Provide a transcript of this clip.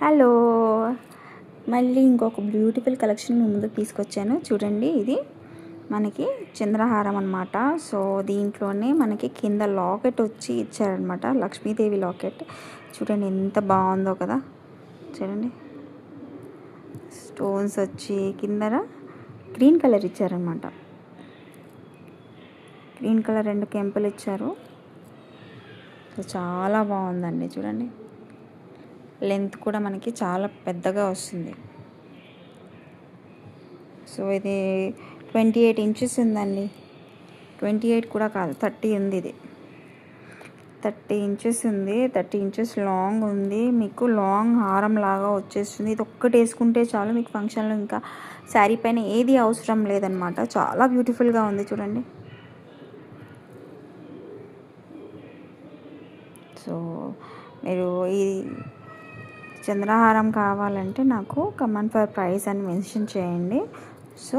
Hello, మళ్ళీ ఇంకొక beautiful collection ముందుకు తీసుకొచ్చాను. చూడండి, ఇది మనకి చంద్రహారం అనమాట. సో దీంట్లోనే మనకి కింద లాకెట్ వచ్చి ఇచ్చారనమాట, లక్ష్మీదేవి లాకెట్. చూడండి ఎంత బాగుందో కదా. చూడండి, స్టోన్స్ వచ్చి కిందన గ్రీన్ కలర్ ఇచ్చారనమాట. గ్రీన్ కలర్ 2 కెంపులు ఇచ్చారు. సో చాలా బాగుందండి. చూడండి, లెంత్ కూడా మనకి చాలా పెద్దగా వస్తుంది. సో ఇది 28 ఇంచెస్ ఉందండి. 28 కూడా కాదు, 30 ఉంది. ఇది 30 ఇంచెస్ ఉంది. 30 ఇంచెస్ లాంగ్ ఉంది. మీకు లాంగ్ హారం లాగా వచ్చేస్తుంది. ఇది ఒక్కటి వేసుకుంటే చాలు మీకు ఫంక్షన్లో, ఇంకా శారీ పైన ఏది అవసరం లేదనమాట. చాలా బ్యూటిఫుల్గా ఉంది. చూడండి. సో మీరు ఈ చంద్రహారం కావాలంటే నాకు కమెంట్ ఫర్ ప్రైస్ అని మెన్షన్ చేయండి. సో